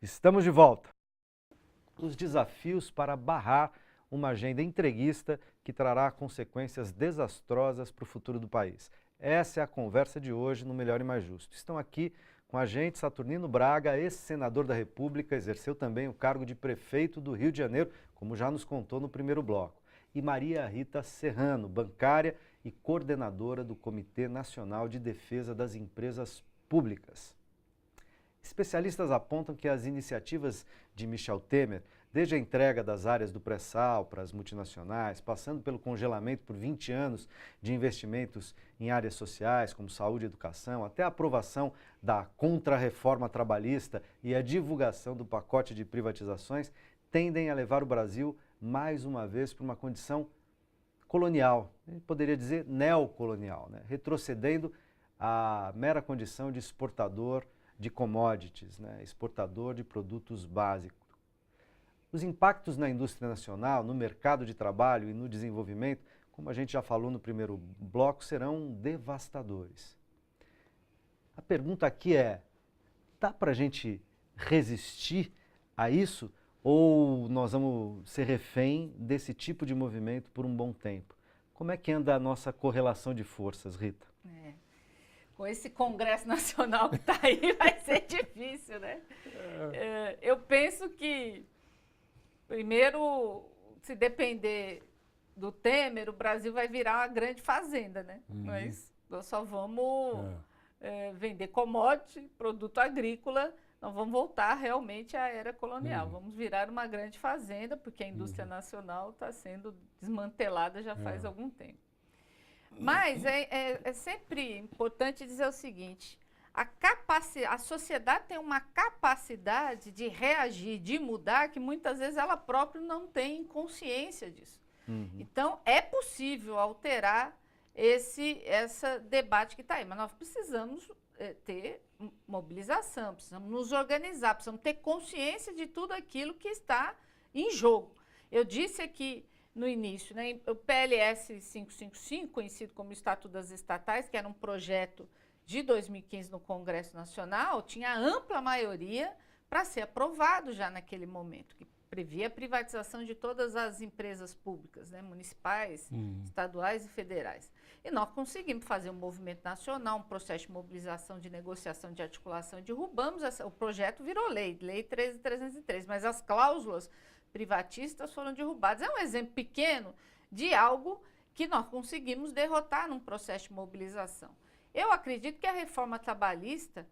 Estamos de volta. Os desafios para barrar uma agenda entreguista que trará consequências desastrosas para o futuro do país. Essa é a conversa de hoje no Melhor e Mais Justo. Estão aqui com a gente Saturnino Braga, ex-senador da República, exerceu também o cargo de prefeito do Rio de Janeiro, como já nos contou no primeiro bloco. E Maria Rita Serrano, bancária e coordenadora do Comitê Nacional de Defesa das Empresas Públicas. Especialistas apontam que as iniciativas de Michel Temer, desde a entrega das áreas do pré-sal para as multinacionais, passando pelo congelamento por 20 anos de investimentos em áreas sociais, como saúde e educação, até a aprovação da contra-reforma trabalhista e a divulgação do pacote de privatizações, tendem a levar o Brasil, mais uma vez, para uma condição colonial, poderia dizer neocolonial, né? Retrocedendo à mera condição de exportador de commodities, né? Exportador de produtos básicos. Os impactos na indústria nacional, no mercado de trabalho e no desenvolvimento, como a gente já falou no primeiro bloco, serão devastadores. A pergunta aqui é, dá para a gente resistir a isso ou nós vamos ser refém desse tipo de movimento por um bom tempo? Como é que anda a nossa correlação de forças, Rita? Com esse Congresso Nacional que está aí, vai ser difícil, né? Eu penso que, primeiro, se depender do Temer, o Brasil vai virar uma grande fazenda, né? Mas nós só vamos vender commodity, produto agrícola, nós vamos voltar realmente à era colonial. Vamos virar uma grande fazenda, porque a indústria nacional está sendo desmantelada já faz algum tempo. Mas é sempre importante dizer o seguinte, a sociedade tem uma capacidade de reagir, de mudar, que muitas vezes ela própria não tem consciência disso. Então, é possível alterar esse debate que está aí, mas nós precisamos ter mobilização, precisamos nos organizar, precisamos ter consciência de tudo aquilo que está em jogo. Eu disse aqui no início, né, o PLS 555, conhecido como Estatuto das Estatais, que era um projeto de 2015 no Congresso Nacional, tinha ampla maioria para ser aprovado já naquele momento, que previa a privatização de todas as empresas públicas, né, municipais, estaduais e federais. E nós conseguimos fazer um movimento nacional, um processo de mobilização, de negociação, de articulação, derrubamos, o projeto virou lei 13.303, mas as cláusulas privatistas foram derrubadas. É um exemplo pequeno de algo que nós conseguimos derrotar num processo de mobilização. Eu acredito que a reforma trabalhista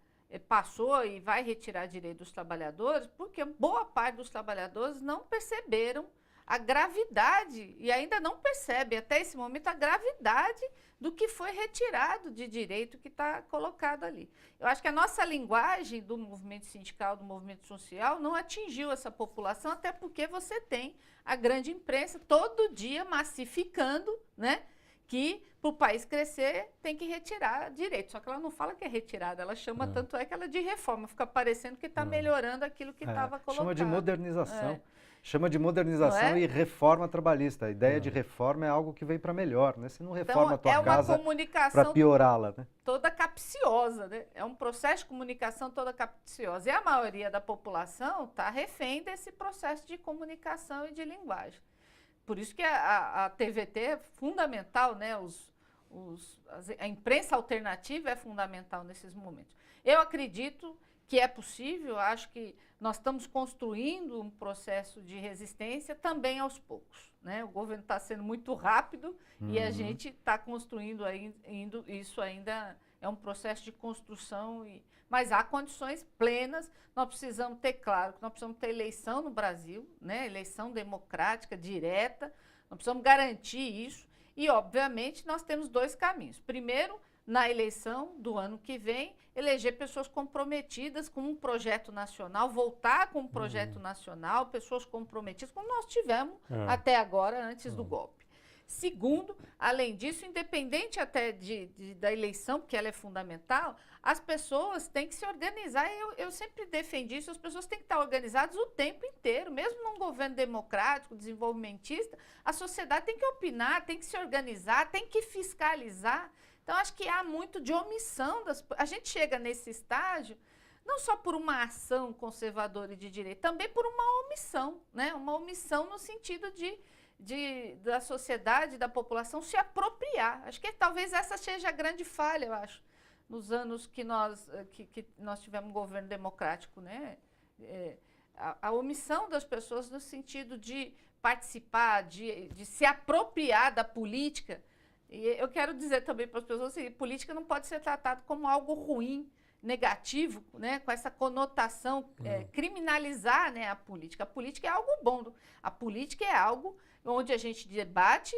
passou e vai retirar direito dos trabalhadores porque boa parte dos trabalhadores não perceberam a gravidade e ainda não percebe até esse momento a gravidade do que foi retirado de direito que está colocado ali. Eu acho que a nossa linguagem do movimento sindical, do movimento social, não atingiu essa população, até porque você tem a grande imprensa todo dia massificando, né, que para o país crescer tem que retirar direito. Só que ela não fala que é retirada, ela chama, tanto é que ela de reforma, fica parecendo que está melhorando aquilo que estava colocado. Chama de modernização. Chama de modernização e reforma trabalhista. A ideia de reforma é algo que vem para melhor, né? Você não reforma a tua casa para piorá-la, né? Toda capciosa, né? É um processo de comunicação toda capciosa. E a maioria da população está refém desse processo de comunicação e de linguagem. Por isso que a TVT é fundamental, né? A imprensa alternativa é fundamental nesses momentos. Eu acredito que é possível, acho que nós estamos construindo um processo de resistência também aos poucos, né? O governo está sendo muito rápido e a gente está construindo isso ainda é um processo de construção, mas há condições plenas. Nós precisamos ter claro que nós precisamos ter eleição no Brasil, né? Eleição democrática, direta, nós precisamos garantir isso e, obviamente, nós temos dois caminhos. Primeiro, na eleição do ano que vem, eleger pessoas comprometidas com um projeto nacional, voltar com um projeto nacional, pessoas comprometidas, como nós tivemos até agora, antes do golpe. Segundo, além disso, independente até da eleição, porque ela é fundamental, as pessoas têm que se organizar. Eu sempre defendi isso, as pessoas têm que estar organizadas o tempo inteiro, mesmo num governo democrático, desenvolvimentista, a sociedade tem que opinar, tem que se organizar, tem que fiscalizar. Então, acho que há muito de omissão. A gente chega nesse estágio não só por uma ação conservadora e de direita, também por uma omissão, né? Uma omissão no sentido da sociedade, da população se apropriar. Acho que talvez essa seja a grande falha, eu acho, nos anos que nós tivemos um governo democrático, né? A omissão das pessoas no sentido de participar, de se apropriar da política. E eu quero dizer também para as pessoas que política não pode ser tratada como algo ruim, negativo, né, com essa conotação, criminalizar, né, a política. A política é algo bom. A política é algo onde a gente debate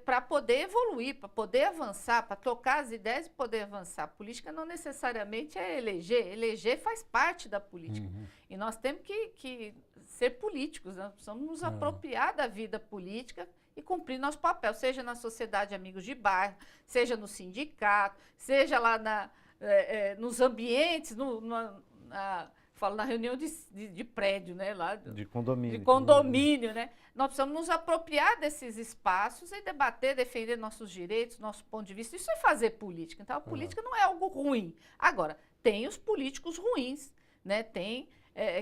para poder evoluir, para poder avançar, para trocar as ideias e poder avançar. A política não necessariamente é eleger. Eleger faz parte da política. E nós temos que ser políticos, nós precisamos nos apropriar da vida política e cumprir nosso papel, seja na sociedade Amigos de Bairro, seja no sindicato, seja lá nos ambientes, falo na reunião de prédio, né? Lá de condomínio. De condomínio, né? Nós precisamos nos apropriar desses espaços e debater, defender nossos direitos, nosso ponto de vista. Isso é fazer política. Então, a política não é algo ruim. Agora, tem os políticos ruins, né? Tem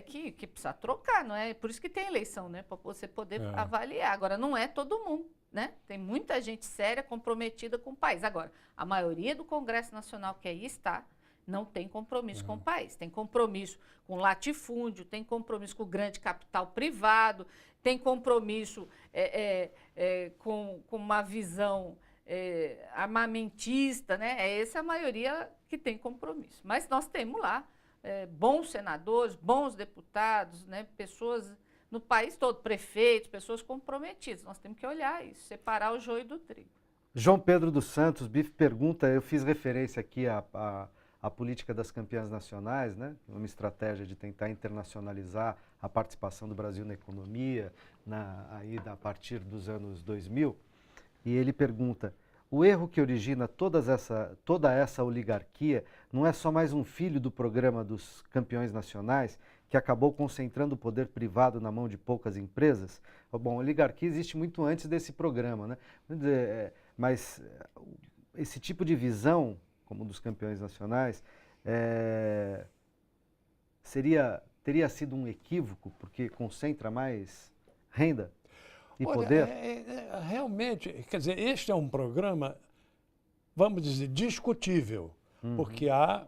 que precisa trocar, não é? Por isso que tem eleição, né? Para você poder avaliar. Agora, não é todo mundo, né? Tem muita gente séria, comprometida com o país. Agora, a maioria do Congresso Nacional que aí está não tem compromisso com o país. Tem compromisso com latifúndio, tem compromisso com o grande capital privado, tem compromisso com uma visão armamentista, né? É essa a maioria que tem compromisso. Mas nós temos lá bons senadores, bons deputados, né? Pessoas no país todo, prefeitos, pessoas comprometidas. Nós temos que olhar isso, separar o joio do trigo. João Pedro dos Santos, Bife pergunta, eu fiz referência aqui à política das campeãs nacionais, né? Uma estratégia de tentar internacionalizar a participação do Brasil na economia, a partir dos anos 2000. E ele pergunta, o erro que origina toda essa oligarquia não é só mais um filho do programa dos campeões nacionais, que acabou concentrando o poder privado na mão de poucas empresas? Bom, a oligarquia existe muito antes desse programa, né? Mas esse tipo de visão, como dos campeões nacionais, teria sido um equívoco, porque concentra mais renda e poder? Realmente, quer dizer, este é um programa, vamos dizer, discutível, porque há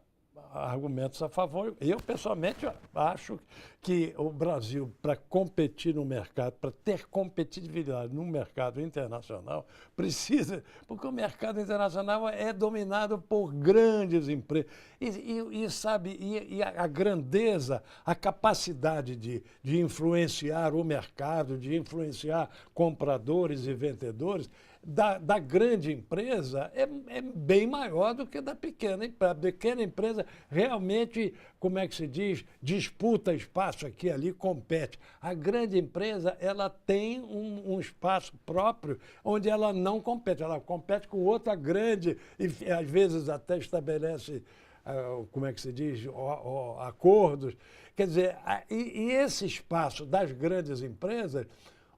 argumentos a favor. Eu, pessoalmente, acho que o Brasil, para competir no mercado, para ter competitividade no mercado internacional, precisa, porque o mercado internacional é dominado por grandes empresas. E a grandeza, a capacidade de influenciar o mercado, de influenciar compradores e vendedores, da grande empresa é bem maior do que da pequena empresa. A pequena empresa realmente, como é que se diz, disputa espaço aqui e ali, compete. A grande empresa, ela tem um espaço próprio onde ela não compete. Ela compete com outra grande e às vezes até estabelece, como é que se diz, acordos. Quer dizer, e esse espaço das grandes empresas,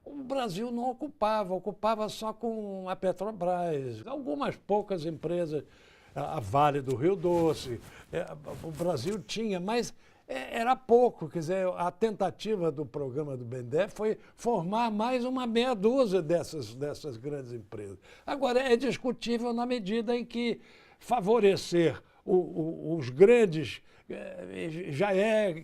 o Brasil não ocupava só com a Petrobras, algumas poucas empresas, a Vale do Rio Doce, o Brasil tinha, mas era pouco. Quer dizer, a tentativa do programa do BNDES foi formar mais uma meia dúzia dessas grandes empresas. Agora, é discutível na medida em que favorecer os grandes já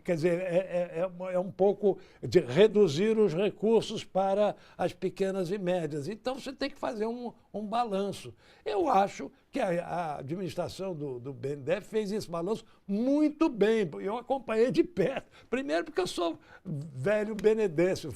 quer dizer, é um pouco de reduzir os recursos para as pequenas e médias. Então, você tem que fazer um balanço. Eu acho que a administração do BNDES fez esse balanço muito bem. Eu acompanhei de perto. Primeiro, porque eu sou velho benedense,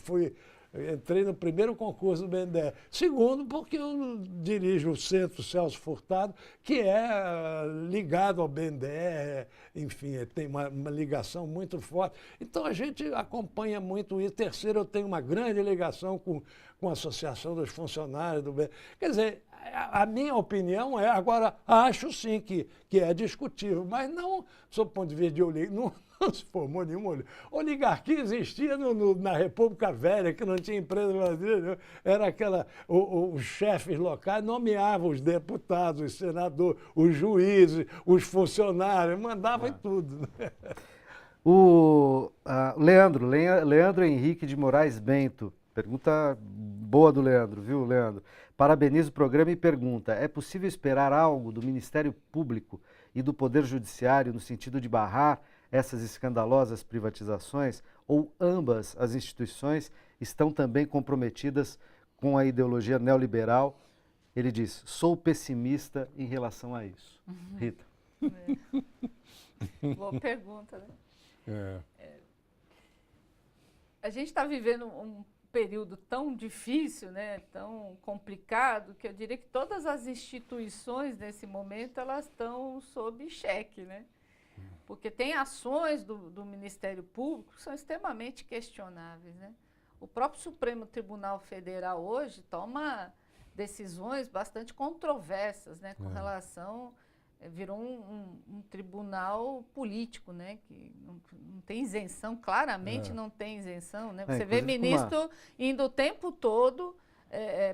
entrei no primeiro concurso do BNDES. Segundo, porque eu dirijo o Centro Celso Furtado, que é ligado ao BNDES, enfim, tem uma ligação muito forte. Então, a gente acompanha muito isso. Terceiro, eu tenho uma grande ligação com a Associação dos Funcionários do BNDES. Quer dizer, a minha opinião agora, acho sim que é discutível, mas não, sob o ponto de vista de oligarquia, não se formou nenhuma oligarquia. Existia na República Velha, que não tinha empresa brasileira, era os chefes locais nomeavam os deputados, os senadores, os juízes, os funcionários, mandavam em tudo. Leandro Henrique de Moraes Bento, pergunta boa do Leandro, viu, Leandro? Parabeniza o programa e pergunta: é possível esperar algo do Ministério Público e do Poder Judiciário no sentido de barrar essas escandalosas privatizações? Ou ambas as instituições estão também comprometidas com a ideologia neoliberal? Ele diz: sou pessimista em relação a isso. Rita. Boa pergunta, né? A gente está vivendo um período tão difícil, né, tão complicado, que eu diria que todas as instituições nesse momento elas estão sob cheque, né? Porque tem ações do Ministério Público que são extremamente questionáveis, né? O próprio Supremo Tribunal Federal hoje toma decisões bastante controversas, né, com relação... virou um tribunal político, né, que não tem isenção, claramente não tem isenção, né? Você vê ministro indo o tempo todo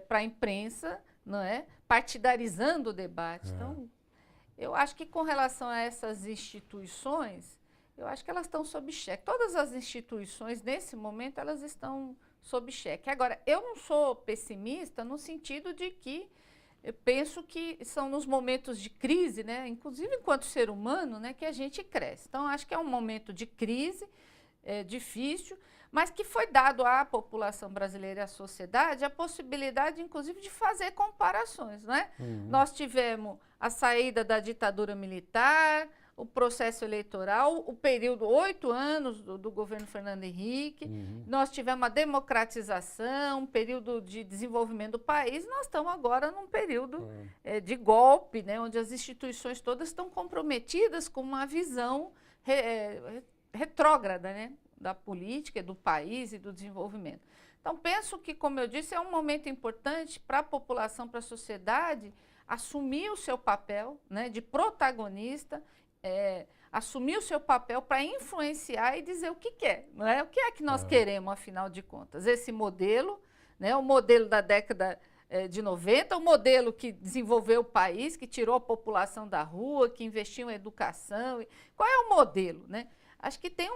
para a imprensa, não é, partidarizando o debate. Então, eu acho que com relação a essas instituições, eu acho que elas estão sob cheque. Todas as instituições, nesse momento, elas estão sob cheque. Agora, eu não sou pessimista no sentido de que eu penso que são nos momentos de crise, né, inclusive enquanto ser humano, né, que a gente cresce. Então, acho que é um momento de crise, difícil, mas que foi dado à população brasileira e à sociedade a possibilidade, inclusive, de fazer comparações, né? Nós tivemos a saída da ditadura militar, o processo eleitoral, o período, 8 anos do governo Fernando Henrique, nós tivemos a democratização, um período de desenvolvimento do país, nós estamos agora num período de golpe, né, onde as instituições todas estão comprometidas com uma visão retrógrada, né, da política, do país e do desenvolvimento. Então, penso que, como eu disse, é um momento importante para a população, para a sociedade, assumir o seu papel, né, de protagonista, assumir o seu papel para influenciar e dizer o que quer, não é? O que é que nós queremos, afinal de contas? Esse modelo, né, o modelo da década de 90, o modelo que desenvolveu o país, que tirou a população da rua, que investiu em educação. Qual é o modelo, né? Acho que tem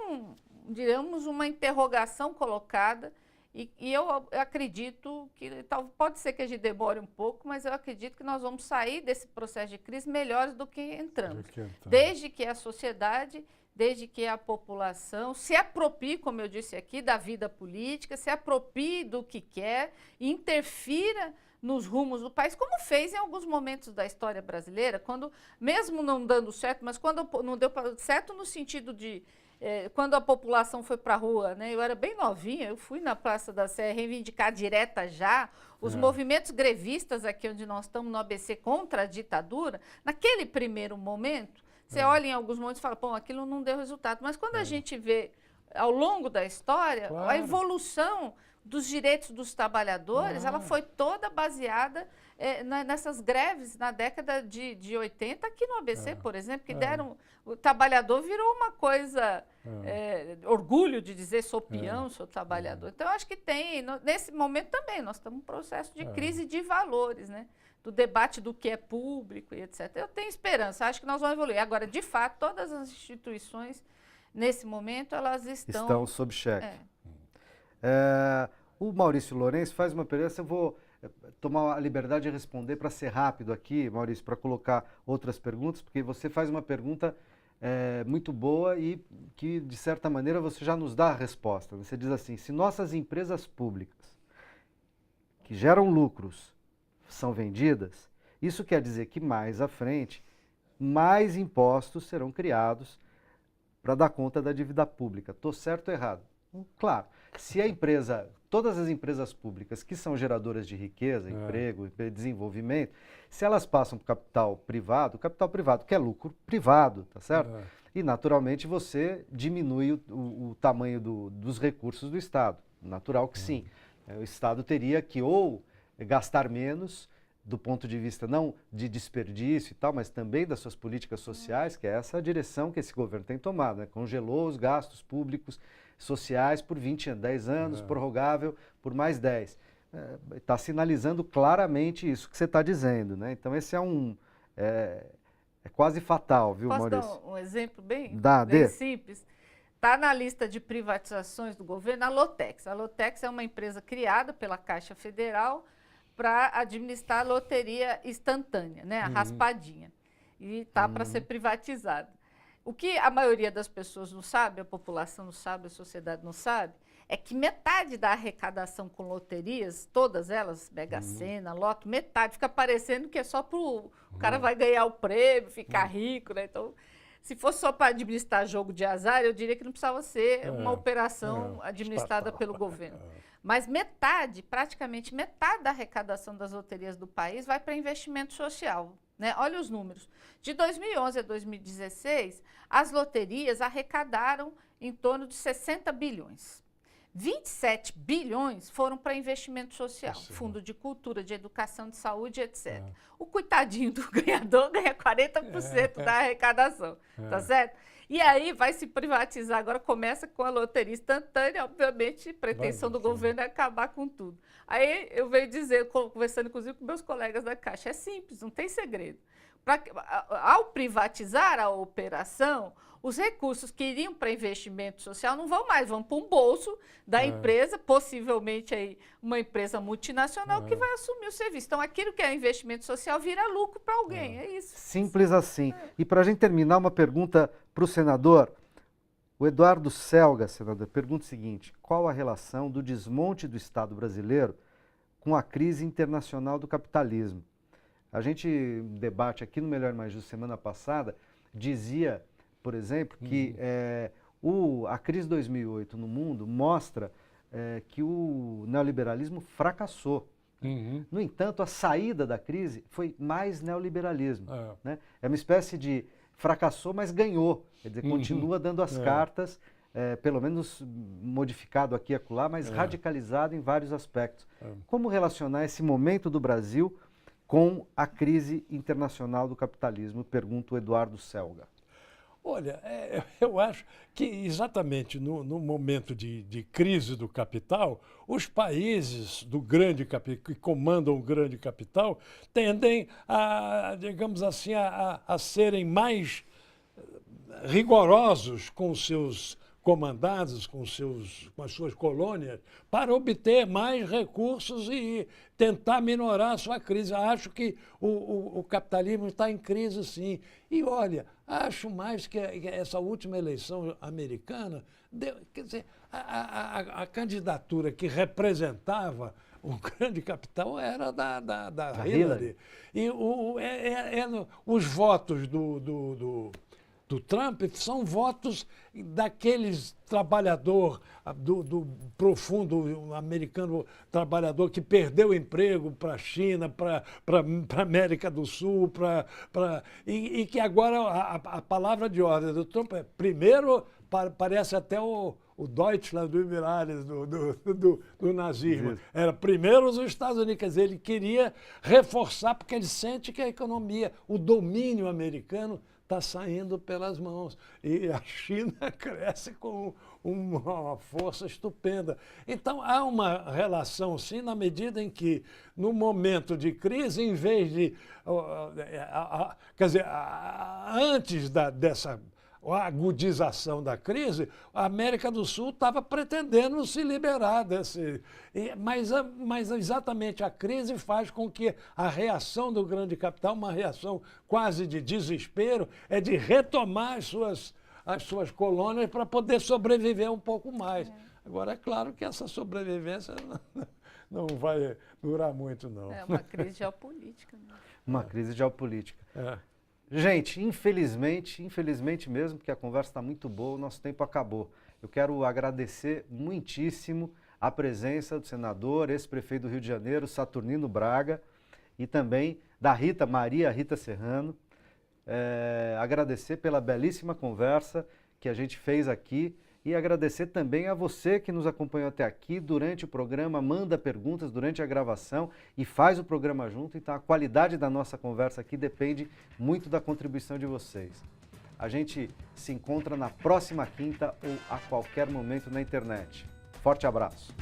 digamos, uma interrogação colocada e eu acredito que, pode ser que a gente demore um pouco, mas eu acredito que nós vamos sair desse processo de crise melhores do que entramos. Desde que a sociedade, desde que a população se aproprie, como eu disse aqui, da vida política, se aproprie do que quer e interfira nos rumos do país, como fez em alguns momentos da história brasileira, quando, mesmo não dando certo, mas quando não deu certo no sentido de... quando a população foi para a rua, né, eu era bem novinha, eu fui na Praça da Sé reivindicar direta já os movimentos grevistas aqui onde nós estamos no ABC contra a ditadura. Naquele primeiro momento, você olha em alguns momentos e fala, pô, aquilo não deu resultado. Mas quando a gente vê ao longo da história, a evolução dos direitos dos trabalhadores, ela foi toda baseada nessas greves na década de 80, aqui no ABC, por exemplo, que deram... O trabalhador virou uma coisa... orgulho de dizer, sou peão, sou trabalhador. Então, eu acho que nesse momento também, nós estamos num processo de crise de valores, né? Do debate do que é público e etc. Eu tenho esperança, acho que nós vamos evoluir. Agora, de fato, todas as instituições, nesse momento, elas estão sob cheque. O Maurício Lourenço faz uma pergunta, eu vou tomar a liberdade de responder para ser rápido aqui, Maurício, para colocar outras perguntas, porque você faz uma pergunta muito boa e que, de certa maneira, você já nos dá a resposta. Você diz assim, se nossas empresas públicas, que geram lucros, são vendidas, isso quer dizer que mais à frente, mais impostos serão criados para dar conta da dívida pública. Estou certo ou errado? Claro, se a empresa, todas as empresas públicas que são geradoras de riqueza, emprego e desenvolvimento, se elas passam para o capital privado quer lucro privado, tá certo? E naturalmente você diminui o tamanho dos recursos do Estado, natural que sim. O Estado teria que ou gastar menos, do ponto de vista não de desperdício e tal, mas também das suas políticas sociais, que é essa a direção que esse governo tem tomado, né? Congelou os gastos públicos sociais por 10 anos, prorrogável por mais 10. Está sinalizando claramente isso que você está dizendo, né? Então esse é quase fatal, viu, Maurício? Posso dar um exemplo bem Dê. simples? está na lista de privatizações do governo a Lotex. A Lotex é uma empresa criada pela Caixa Federal para administrar a loteria instantânea, né? A raspadinha. E está para ser privatizada. O que a maioria das pessoas não sabe, a população não sabe, a sociedade não sabe, é que metade da arrecadação com loterias, todas elas, Mega Sena, Loto, metade fica parecendo que é só para o cara vai ganhar o prêmio, ficar rico, né? Então, se fosse só para administrar jogo de azar, eu diria que não precisava ser uma operação administrada pelo governo. Mas metade, praticamente metade da arrecadação das loterias do país vai para investimento social, né? Olha os números. De 2011 a 2016, as loterias arrecadaram em torno de 60 bilhões. 27 bilhões foram para investimento social, fundo de cultura, de educação, de saúde, etc. O coitadinho do ganhador ganha 40% da arrecadação, tá certo? E aí vai se privatizar, agora começa com a loteria instantânea, obviamente, pretensão do governo é acabar com tudo. Aí eu venho dizer, conversando inclusive com meus colegas da Caixa, é simples, não tem segredo. Ao privatizar a operação, os recursos que iriam para investimento social não vão mais, vão para um bolso da empresa, possivelmente aí uma empresa multinacional que vai assumir o serviço. Então, aquilo que é investimento social vira lucro para alguém, é isso. Simples assim. E para a gente terminar, uma pergunta para o senador. O Eduardo Selga, senador, pergunta o seguinte: qual a relação do desmonte do Estado brasileiro com a crise internacional do capitalismo? A gente debate aqui no Melhor e Mais Justo semana passada, dizia, por exemplo, que a crise de 2008 no mundo mostra que o neoliberalismo fracassou. No entanto, a saída da crise foi mais neoliberalismo. Né? É uma espécie de fracassou, mas ganhou. Quer dizer, continua dando as cartas, pelo menos modificado aqui e acolá, mas radicalizado em vários aspectos. Como relacionar esse momento do Brasil com a crise internacional do capitalismo? Pergunta o Eduardo Selga. Olha, eu acho que exatamente no momento de crise do capital, os países do grande capital, que comandam o grande capital, tendem a, digamos assim, a serem mais rigorosos com os seus comandados, com as suas colônias, para obter mais recursos e tentar minorar a sua crise. Acho que o capitalismo está em crise, sim. E, olha, acho mais que essa última eleição americana, quer dizer, a candidatura que representava o grande capital era da Hillary. E os votos do Trump são votos daqueles trabalhador, do profundo americano trabalhador que perdeu o emprego para a China, para a América do Sul, e que agora a palavra de ordem do Trump é, primeiro, parece até o Deutschland do Imirares, do nazismo. Era primeiro os Estados Unidos, quer dizer, ele queria reforçar, porque ele sente que a economia, o domínio americano, está saindo pelas mãos. E a China cresce com uma força estupenda. Então, há uma relação, sim, na medida em que, no momento de crise, em vez de... quer dizer, antes dessa agudização da crise, a América do Sul estava pretendendo se liberar desse... Mas exatamente a crise faz com que a reação do grande capital, uma reação quase de desespero, é de retomar as suas colônias para poder sobreviver um pouco mais. Agora, é claro que essa sobrevivência não vai durar muito, não. É uma crise geopolítica. Né? Uma crise geopolítica. Gente, infelizmente mesmo, porque a conversa está muito boa, o nosso tempo acabou. Eu quero agradecer muitíssimo a presença do senador, ex-prefeito do Rio de Janeiro, Saturnino Braga, e também da Maria Rita Serrano. Agradecer pela belíssima conversa que a gente fez aqui e agradecer também a você que nos acompanhou até aqui durante o programa, manda perguntas durante a gravação e faz o programa junto. Então a qualidade da nossa conversa aqui depende muito da contribuição de vocês. A gente se encontra na próxima quinta ou a qualquer momento na internet. Forte abraço!